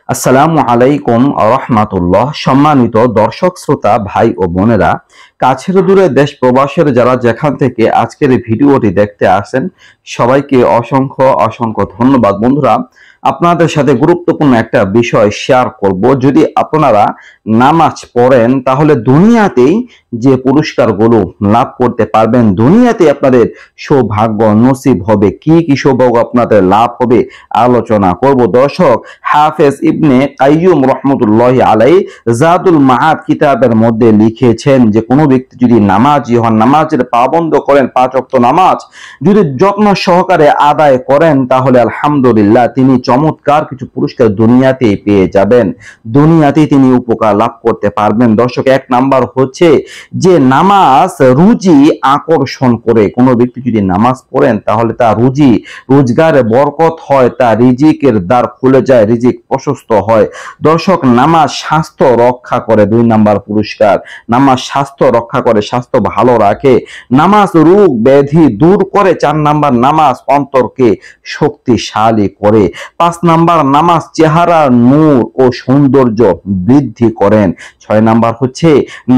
আসসালামু আলাইকুম রহমাতুল্লাহ। সম্মানিত দর্শক শ্রোতা ভাই ও বোনেরা, কাছের দূরে দেশ প্রবাসের যারা যেখান থেকে আজকের এই ভিডিওটি দেখতে আসেন, সবাইকে অসংখ্য অসংখ্য ধন্যবাদ। বন্ধুরা, আপনাদের সাথে গুরুত্বপূর্ণ একটা বিষয় শেয়ার করব। যদি আপনারা নামাজ পড়েন তাহলে দুনিয়াতেই যে পুরস্কারগুলো লাভ করতে পারবেন, দুনিয়াতে আপনাদের সৌভাগ্য নসিব হবে। কি কি সৌভাগ্য আপনাদের লাভ হবে আলোচনা করব। দর্শক, হাফেজ ইবনে কাইয়ুম রহমতুল্লাহি আলাইহি জাদুল মাআদ কিতাবের মধ্যে লিখেছেন যে কোনো ব্যক্তি যদি নামাজি হন, নামাজের পাবন্দ করেন, 5 ওয়াক্ত নামাজ যদি যত্ন সহকারে আদায় করেন, তাহলে আলহামদুলিল্লাহ তিনি চমৎকার কিছু পুরস্কার দুনিয়াতেই পেয়ে যাবেন, দুনিয়াতেই তিনি উপকার লাভ করতে পারবেন। দর্শক, 1 নাম্বার হচ্ছে যে নামাজ রুজি আকর্ষণ করে। কোনো ব্যক্তি যদি নামাজ পড়েন তাহলে তার রুজি রোজগারে বরকত হয়, তার রিজিকের দ্বার খুলে যায়, রিজিক প্রশস্ত হয়। দর্শক, নামাজ স্বাস্থ্য রক্ষা করে। 2 নাম্বার পুরস্কার, নামাজ স্বাস্থ্য রক্ষা করে, স্বাস্থ্য ভালো রাখে। নামাজ রোগ ব্যাধি দূর করে। 4 নাম্বার, নামাজ অন্তরকে শক্তিশালী করে। 5 নাম্বার, নামাজ চেহারার নূর ও সৌন্দর্য বৃদ্ধি করেন। 6 নাম্বার হচ্ছে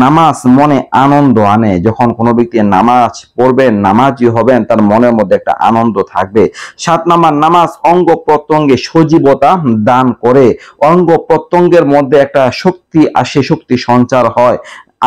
নামাজ মনে আনন্দ আনে। যখন কোনো ব্যক্তি নামাজ পড়বেন, নামাজি হবেন, তার মনের মধ্যে একটা আনন্দ থাকবে। 7 নাম্বার, নামাজ অঙ্গ প্রত্যঙ্গে সজীবতা দান করে। অঙ্গ প্রত্যঙ্গের মধ্যে একটা শক্তি আসে, শক্তি সঞ্চার হয়।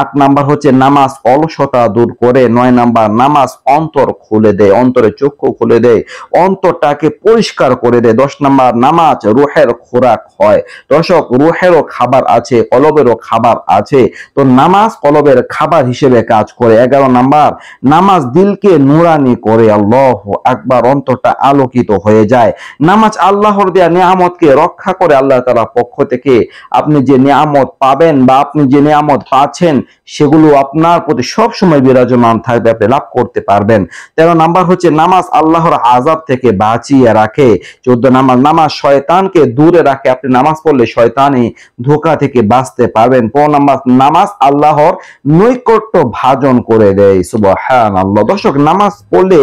8 নাম্বার হচ্ছে নামাজ অলসতা দূর করে। 9 নাম্বার, নামাজ অন্তর খুলে দেয়, অন্তরে চক্ষু খুলে দেয়, অন্তরটাকে পরিষ্কার করে দেয়। 10 নাম্বার, নামাজ রুহের খোরাক হয়। দর্শক, রুহেরও খাবার আছে, কলবেরও খাবার আছে, তো নামাজ কলবের খাবার হিসেবে কাজ করে। 11 নাম্বার, নামাজ দিলকে নুরানি করে। আল্লাহু আকবার, অন্তরটা আলোকিত হয়ে যায়। নামাজ আল্লাহর দেয়া নিয়ামতকে রক্ষা করে। আল্লাহ তাআলার পক্ষ থেকে আপনি যে নিয়ামত পাবেন বা আপনি যে নিয়ামত পাচ্ছেন সেগুলো আপনার প্রতি সব সময় বিরাজমান থাকবে, আপনি লাভ করতে পারবেন। 13 নাম্বার হচ্ছে নামাজ আল্লাহর আযাব থেকে বাঁচিয়ে রাখে। 14 নাম্বার, নামাজ শয়তানকে দূরে রাখে। আপনি নামাজ পড়লে শয়তানি ধোঁকা থেকে বাঁচতে পারবেন। 15 নাম্বার, নামাজ আল্লাহর নৈকট্য ভাজন করে দেয়। সুবহানাল্লাহ। দর্শক, নামাজ পড়লে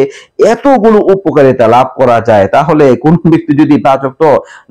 এতগুলো উপকারিতা লাভ করা যায়, তাহলে কোন ব্যক্তি যদি 5 ওয়াক্ত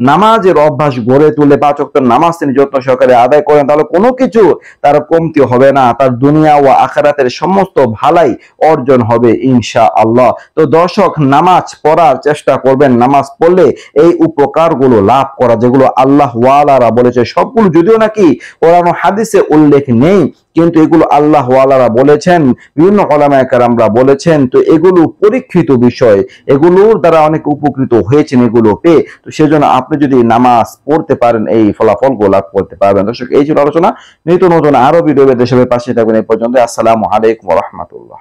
নামাজের অভ্যাস গড়ে তুলে, 5 ওয়াক্ত নামাজ তিনি যত্ন সহকারে আদায় করেন, তাহলে কোনো কিছু তার কমতি হবে না, তার দুনিয়া ও আখিরাতের সমস্ত ভালাই অর্জন হবে ইনশাআল্লাহ। তো দর্শক, নামাজ পড়ার চেষ্টা করবেন। নামাজ পড়লে এই উপকারগুলো লাভ করা, যেগুলো আল্লাহ ওয়ালারা বলেছে, সবগুলো যদিও নাকি কোরআন ও হাদিসে উল্লেখ নেই, কিন্তু এগুলো আল্লাহ ওয়ালারা বলেছেন, বিভিন্ন উলামায়ে কেরামরা বলেছেন। তো এগুলো পরীক্ষিত বিষয়, এগুলোর দ্বারা অনেক উপকৃত হয়েছেন এগুলো পেয়ে। তো সেজন্য আপনি যদি নামাজ পড়তে পারেন, এই ফলাফলগুলো লাভ করতে পারবেন। দর্শক, এই ছিল আলোচনা। নিত্য নতুন আরো ভিডিও পেতে সবাই পাশে থাকবেন। এই পর্যন্ত। আসসালামু আলাইকুম ওয়া রাহমাতুল্লাহ।